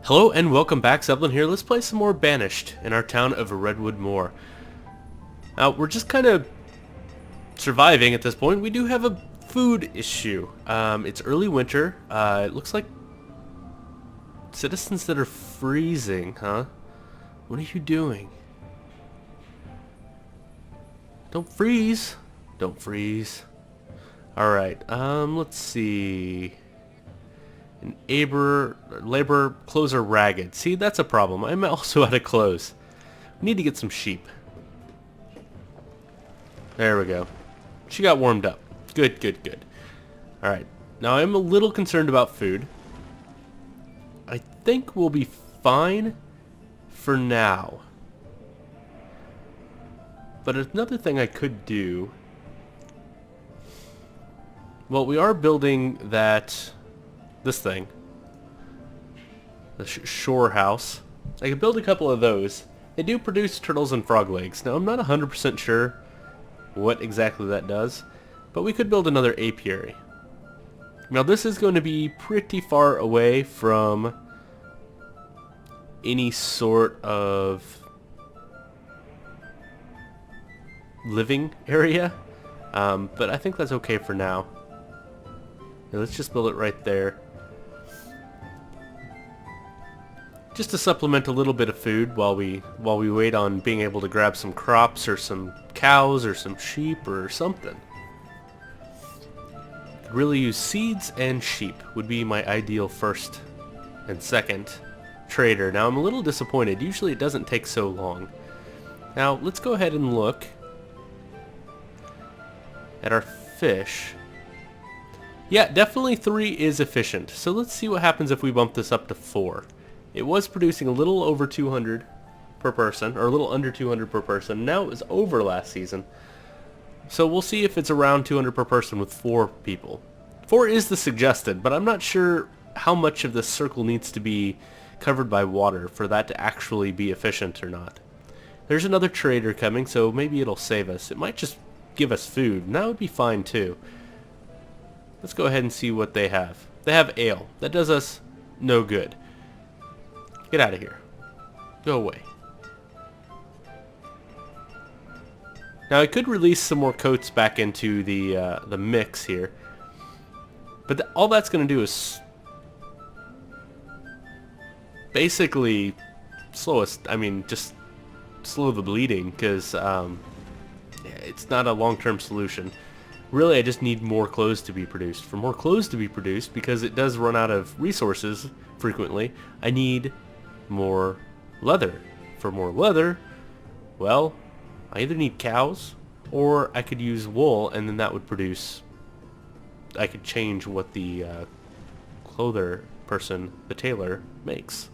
Hello and welcome back, Zeppelin here. Let's play some more Banished in our town of Redwood Moor. Now, we're just kind of surviving at this point. We do have a food issue. It's early winter. It looks like citizens that are freezing, huh? What are you doing? Don't freeze. Don't freeze. Alright, let's see. Labor clothes are ragged. See, that's a problem. I'm also out of clothes. We need to get some sheep. There we go. She got warmed up. Good, good, good. Alright. Now I'm a little concerned about food. I think we'll be fine for now. But another thing I could do... Well, we are building this thing. The shore house. I could build a couple of those. They do produce turtles and frog legs. Now, I'm not 100% sure what exactly that does, but we could build another apiary. Now, this is going to be pretty far away from any sort of living area, but I think that's okay for now. Now, let's just build it right there. Just to supplement a little bit of food while we wait on being able to grab some crops or some cows or some sheep or something. Could really use seeds and sheep would be my ideal first and second trader. Now I'm a little disappointed. Usually it doesn't take so long. Now let's go ahead and look at our fish. Yeah, definitely 3 is efficient. So let's see what happens if we bump this up to 4. It was producing a little over 200 per person, or a little under 200 per person. Now it was over last season. So we'll see if it's around 200 per person with 4 people. 4 is the suggested, but I'm not sure how much of this circle needs to be covered by water for that to actually be efficient or not. There's another trader coming, so maybe it'll save us. It might just give us food, and that would be fine too. Let's go ahead and see what they have. They have ale. That does us no good. Get out of here. Go away. Now I could release some more coats back into the mix here, but all that's going to do is basically slow us. I mean, just slow the bleeding, because it's not a long-term solution. Really, I just need more clothes to be produced. For more clothes to be produced, because it does run out of resources frequently, I need more leather. For more leather, well, I either need cows or I could use wool, and then that would produce... I could change what the clother person, the tailor, makes.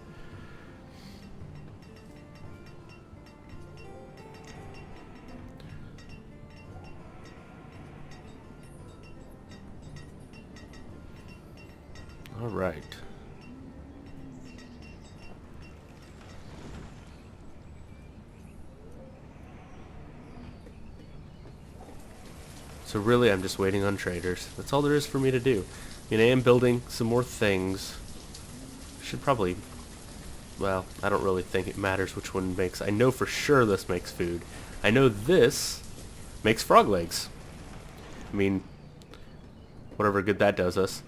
All right. So really, I'm just waiting on traders. That's all there is for me to do. I mean, I am building some more things. Should probably... Well, I don't really think it matters which one makes... I know for sure this makes food. I know this makes frog legs. I mean, whatever good that does us.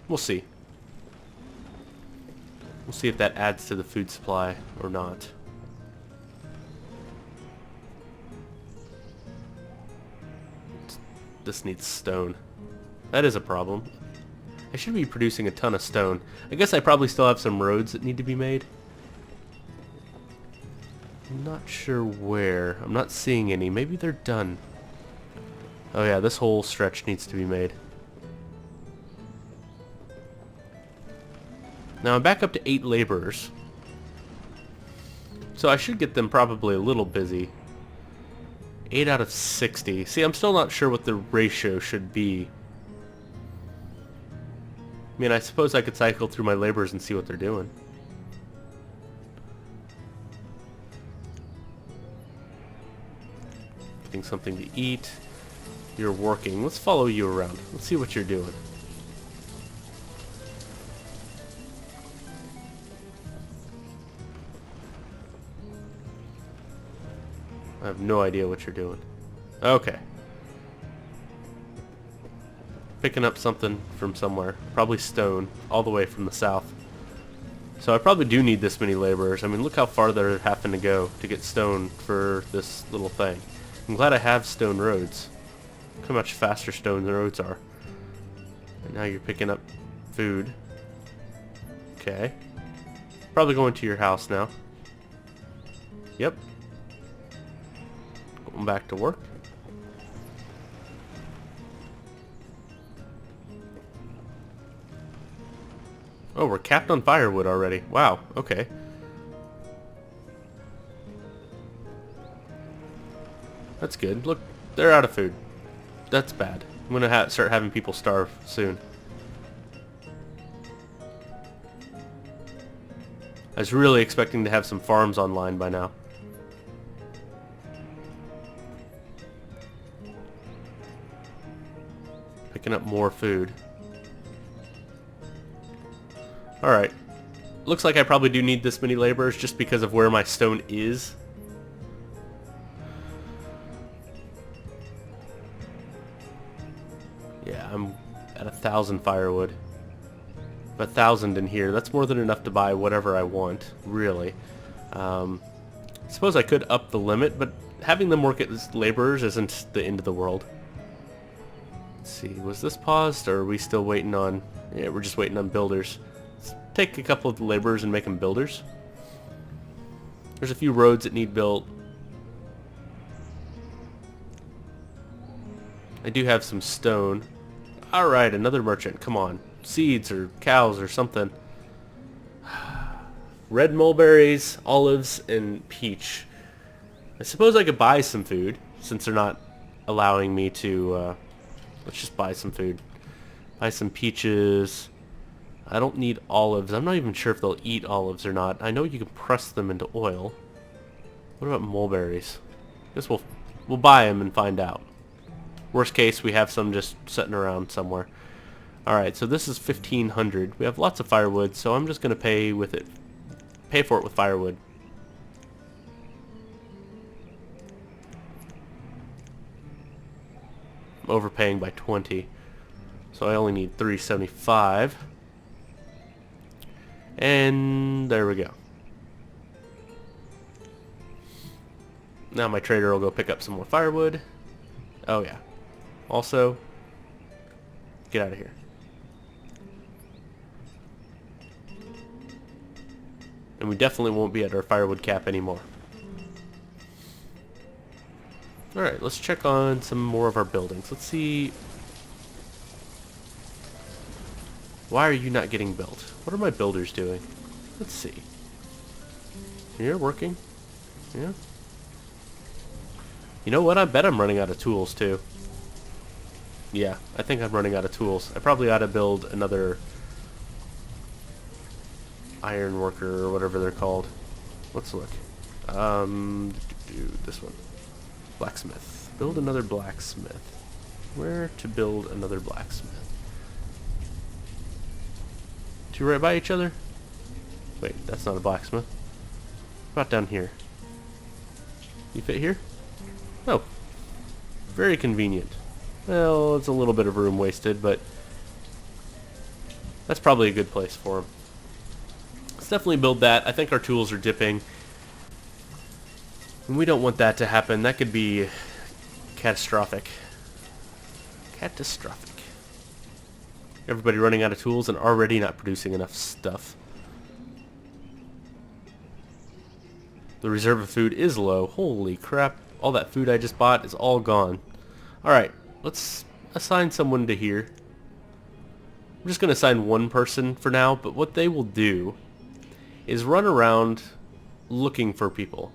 We'll see. We'll see if that adds to the food supply or not. This needs stone. That is a problem. I should be producing a ton of stone. I guess I probably still have some roads that need to be made. I'm not sure where. I'm not seeing any. Maybe they're done. Oh yeah, this whole stretch needs to be made. Now I'm back up to 8 laborers. So I should get them probably a little busy. 8 out of 60. See, I'm still not sure what the ratio should be. I mean, I suppose I could cycle through my laborers and see what they're doing. Getting something to eat. You're working. Let's follow you around. Let's see what you're doing. I have no idea what you're doing. Okay. Picking up something from somewhere. Probably stone, all the way from the south. So I probably do need this many laborers. I mean, look how far they're having to go to get stone for this little thing. I'm glad I have stone roads. Look how much faster stone roads are. And now you're picking up food. Okay. Probably going to your house now. Yep. Going back to work. Oh, we're capped on firewood already. Wow, okay. That's good. Look, they're out of food. That's bad. I'm gonna start having people starve soon. I was really expecting to have some farms online by now. Picking up more food. Alright. Looks like I probably do need this many laborers just because of where my stone is. Yeah, I'm at 1,000 firewood. 1,000 in here. That's more than enough to buy whatever I want, really. I suppose I could up the limit, but having them work as laborers isn't the end of the world. Let's see, was this paused, or are we still waiting on... Yeah, we're just waiting on builders. Let's take a couple of the laborers and make them builders. There's a few roads that need built. I do have some stone. Alright, another merchant, come on. Seeds or cows or something. Red mulberries, olives, and peach. I suppose I could buy some food, since they're not allowing me to... let's just buy some food. Buy some peaches. I don't need olives. I'm not even sure if they'll eat olives or not. I know you can press them into oil. What about mulberries? Guess we'll buy them and find out. Worst case, we have some just sitting around somewhere. Alright, so this is 1,500. We have lots of firewood, so I'm just going to pay for it with firewood. I'm overpaying by 20. So I only need 375. And there we go. Now my trader will go pick up some more firewood. Oh yeah. Also, get out of here. And we definitely won't be at our firewood cap anymore. Alright, let's check on some more of our buildings. Let's see... Why are you not getting built? What are my builders doing? Let's see. You're working? Yeah. You know what? I bet I'm running out of tools too. Yeah, I think I'm running out of tools. I probably ought to build another iron worker or whatever they're called. Let's look. This one. Blacksmith. Build another blacksmith. Where to build another blacksmith? Two right by each other? Wait, that's not a blacksmith. What about down here? You fit here? Oh. Very convenient. Well, it's a little bit of room wasted, but that's probably a good place for him. Let's definitely build that. I think our tools are dipping. And we don't want that to happen. That could be catastrophic. Catastrophic. Everybody running out of tools and already not producing enough stuff. The reserve of food is low. Holy crap. All that food I just bought is all gone. Alright, let's assign someone to here. I'm just going to assign one person for now, but what they will do is run around looking for people.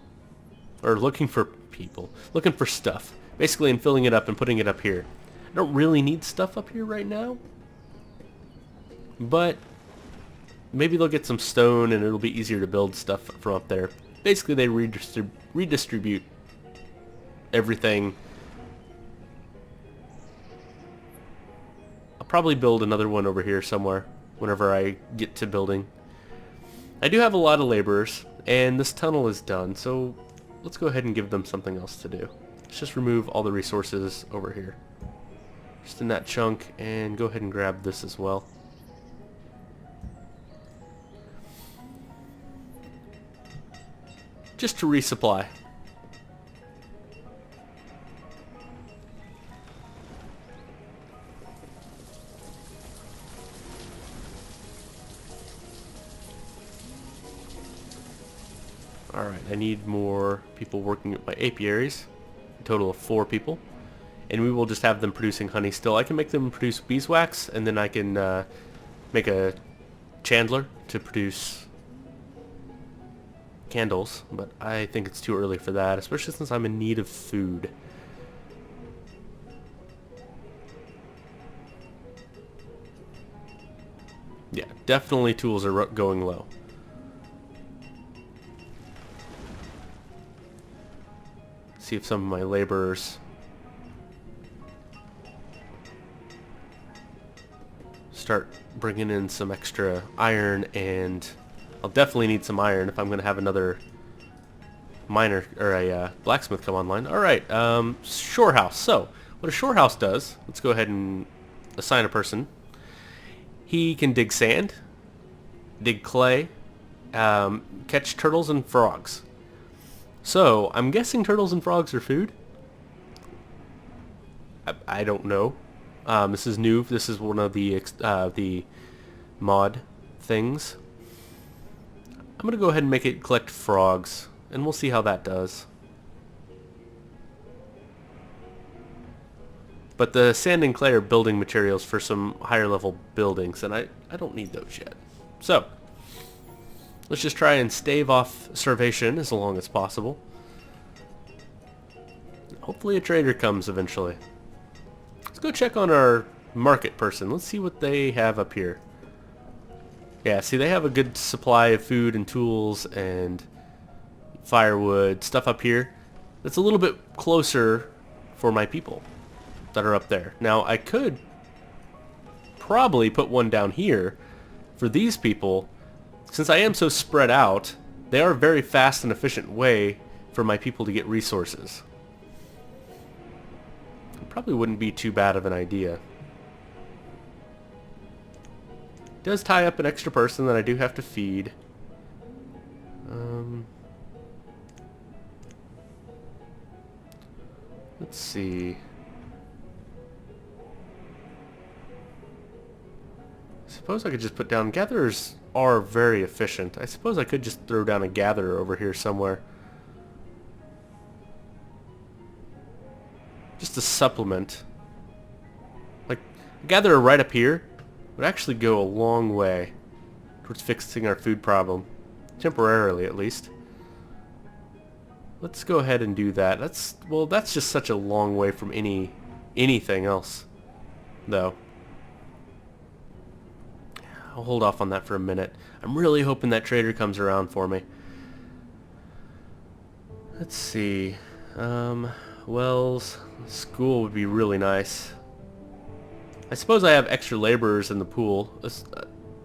Or looking for people. Looking for stuff. Basically, and filling it up and putting it up here. I don't really need stuff up here right now. But maybe they'll get some stone and it'll be easier to build stuff from up there. Basically, they redistribute everything. I'll probably build another one over here somewhere whenever I get to building. I do have a lot of laborers, and this tunnel is done, so let's go ahead and give them something else to do. Let's just remove all the resources over here. Just in that chunk, and go ahead and grab this as well. Just to resupply. Alright, I need more people working at my apiaries. A total of 4 people. And we will just have them producing honey still. I can make them produce beeswax, and then I can make a chandler to produce candles. But I think it's too early for that, especially since I'm in need of food. Yeah, definitely tools are going low. See if some of my laborers start bringing in some extra iron, and I'll definitely need some iron if I'm going to have another miner or a blacksmith come online. Alright, shore house. So, what a shore house does, let's go ahead and assign a person. He can dig sand, dig clay, catch turtles and frogs. So, I'm guessing turtles and frogs are food? I don't know. This is new. This is one of the mod things. I'm going to go ahead and make it collect frogs, and we'll see how that does. But the sand and clay are building materials for some higher level buildings, and I don't need those yet. So, let's just try and stave off starvation as long as possible. Hopefully a trader comes eventually. Let's go check on our market person. Let's see what they have up here. Yeah, see, they have a good supply of food and tools and firewood, stuff up here. That's a little bit closer for my people that are up there. Now, I could probably put one down here for these people. Since I am so spread out, they are a very fast and efficient way for my people to get resources. It probably wouldn't be too bad of an idea. It does tie up an extra person that I do have to feed. Let's see. I suppose I could just put down... Gatherers are very efficient. I suppose I could just throw down a gatherer over here somewhere. Just to supplement. Like, a gatherer right up here would actually go a long way towards fixing our food problem. Temporarily, at least. Let's go ahead and do that. That's just such a long way from anything else, though. I'll hold off on that for a minute. I'm really hoping that trader comes around for me. Let's see. Wells, school would be really nice. I suppose I have extra laborers in the pool.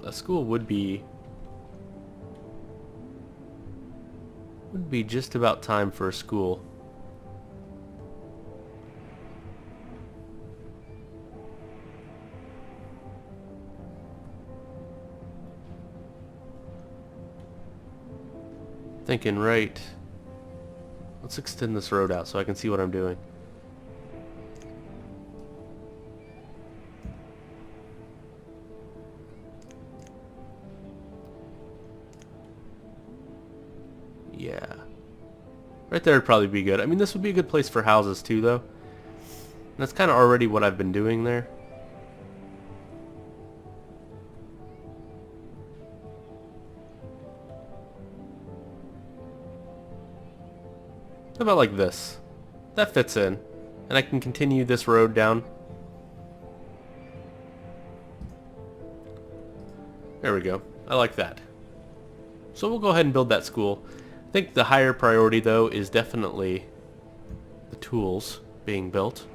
A school would be just about time for a school. Thinking right. Let's extend this road out so I can see what I'm doing. Yeah. Right there would probably be good. I mean, this would be a good place for houses too, though. And that's kind of already what I've been doing there. How about like this? That fits in. And I can continue this road down. There we go. I like that. So we'll go ahead and build that school. I think the higher priority, though, is definitely the tools being built.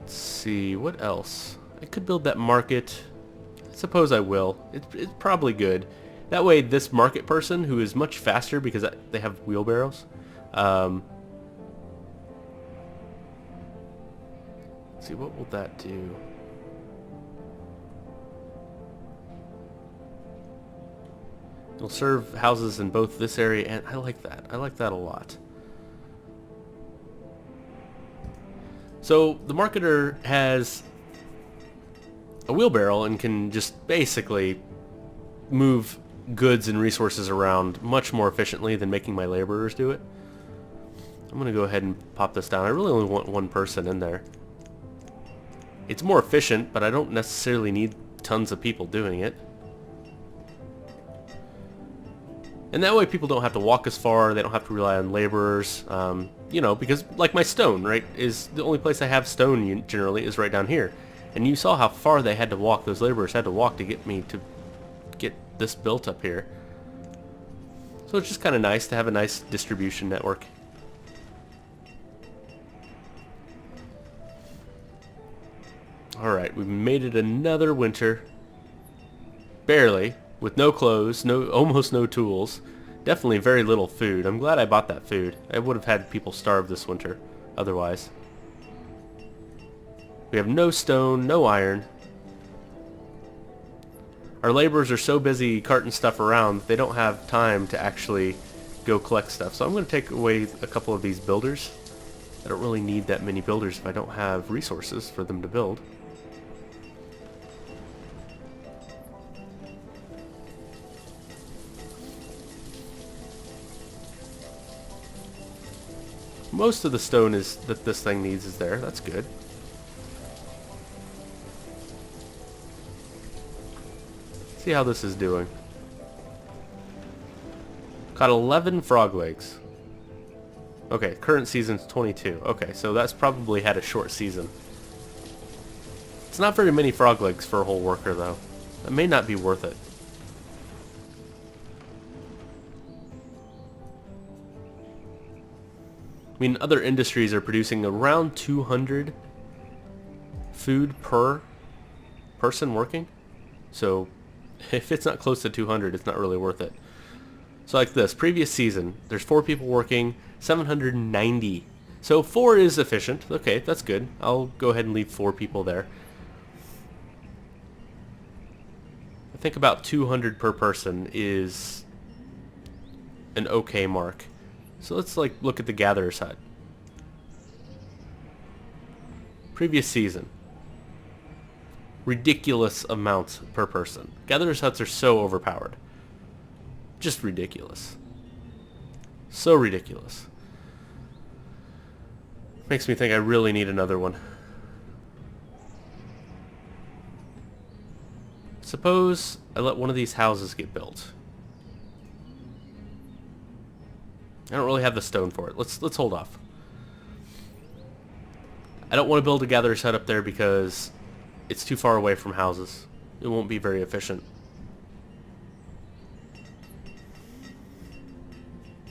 Let's see, what else? I could build that market. I suppose I will. It's probably good. That way this market person, who is much faster because they have wheelbarrows, let's see, what will that do? It'll serve houses in both this area, and I like that. I like that a lot. So the marketer has a wheelbarrow and can just basically move goods and resources around much more efficiently than making my laborers do it. I'm going to go ahead and pop this down. I really only want one person in there. It's more efficient, but I don't necessarily need tons of people doing it. And that way people don't have to walk as far, they don't have to rely on laborers, you know, because like my stone, right, is the only place I have stone generally is right down here. And you saw how far they had to walk, those laborers had to walk to get me to get this built up here. So it's just kind of nice to have a nice distribution network. Alright, we've made it another winter. Barely. With no clothes, almost no tools. Definitely very little food. I'm glad I bought that food. I would have had people starve this winter otherwise. We have no stone, no iron. Our laborers are so busy carting stuff around that they don't have time to actually go collect stuff. So I'm going to take away a couple of these builders. I don't really need that many builders if I don't have resources for them to build. Most of the stone that this thing needs is there. That's good. See how this is doing. Caught 11 frog legs. Okay, current season's 22. Okay, so that's probably had a short season. It's not very many frog legs for a whole worker, though. That may not be worth it. I mean, other industries are producing around 200 food per person working. So if it's not close to 200, it's not really worth it. So like this, previous season, there's 4 people working, 790. So 4 is efficient. Okay, that's good. I'll go ahead and leave 4 people there. I think about 200 per person is an okay mark. So let's like look at the gatherer's hut. Previous season. Ridiculous amounts per person. Gatherer's huts are so overpowered. Just ridiculous. So ridiculous. Makes me think I really need another one. Suppose I let one of these houses get built. I don't really have the stone for it. Let's hold off. I don't want to build a gatherer's hut up there because it's too far away from houses. It won't be very efficient.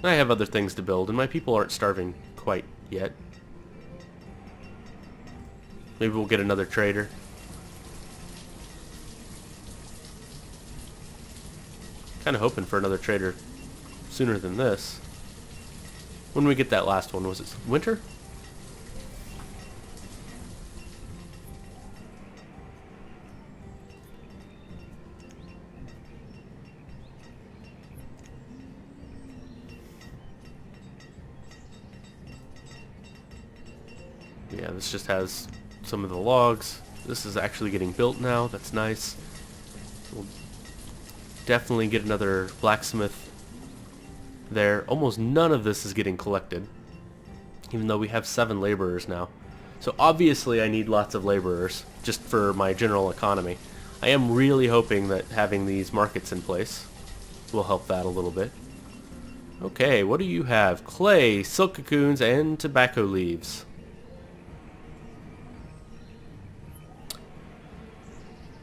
I have other things to build, and my people aren't starving quite yet. Maybe we'll get another trader. Kind of hoping for another trader sooner than this. When did we get that last one? Was it winter? Yeah, this just has some of the logs. This is actually getting built now. That's nice. We'll definitely get another blacksmith there. Almost none of this is getting collected, even though we have 7 laborers now. So obviously I need lots of laborers just for my general economy. I am really hoping that having these markets in place will help that a little bit. Okay, what do you have? Clay, silk cocoons, and tobacco leaves.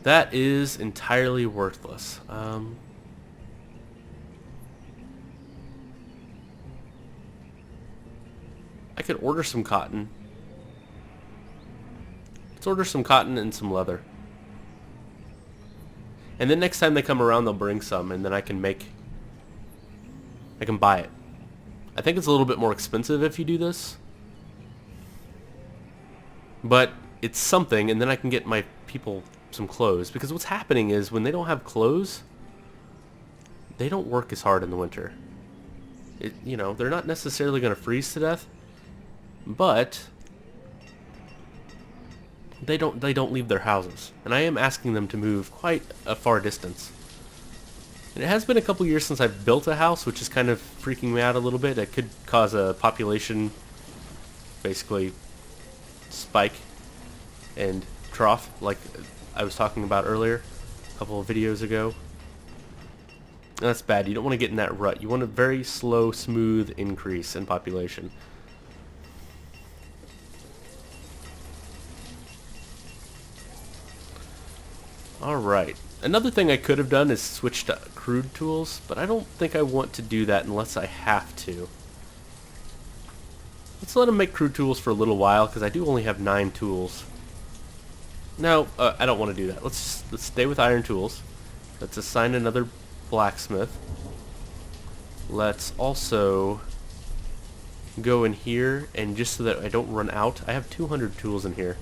That is entirely worthless. I could order some cotton. Let's order some cotton and some leather. And then next time they come around, they'll bring some, and then I can buy it. I think it's a little bit more expensive if you do this, but it's something, and then I can get my people some clothes. Because what's happening is when they don't have clothes, they don't work as hard in the winter. You know, they're not necessarily going to freeze to death, but they don't leave their houses, and I am asking them to move quite a far distance. And it has been a couple years since I've built a house, which is kind of freaking me out a little bit. It could cause a population, basically, spike and trough, like I was talking about earlier, a couple of videos ago. And that's bad. You don't want to get in that rut. You want a very slow, smooth increase in population. Alright. Another thing I could have done is switch to crude tools, but I don't think I want to do that unless I have to. Let's let him make crude tools for a little while, because I do only have 9 tools. No, I don't want to do that. Let's stay with iron tools. Let's assign another blacksmith. Let's also go in here, and just so that I don't run out, I have 200 tools in here.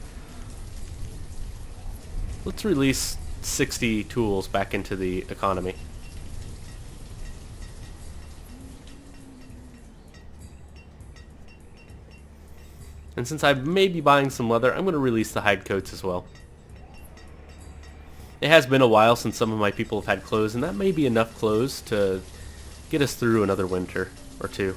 Let's release 60 tools back into the economy. And since I may be buying some leather, I'm going to release the hide coats as well. It has been a while since some of my people have had clothes, and that may be enough clothes to get us through another winter or two.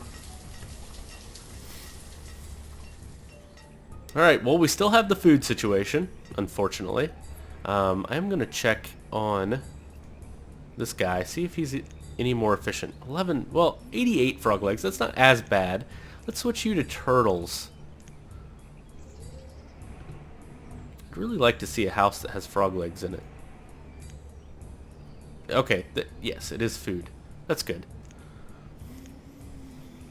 Alright, well, we still have the food situation, unfortunately. I am going to check on this guy, see if he's any more efficient. 88 frog legs, that's not as bad. Let's switch you to turtles. I'd really like to see a house that has frog legs in it. Okay, yes, it is food. That's good.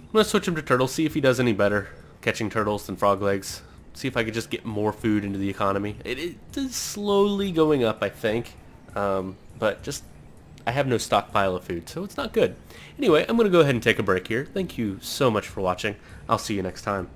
I'm going to switch him to turtles, see if he does any better catching turtles than frog legs. See if I could just get more food into the economy. It is slowly going up, I think. But just, I have no stockpile of food, so it's not good. Anyway, I'm going to go ahead and take a break here. Thank you so much for watching. I'll see you next time.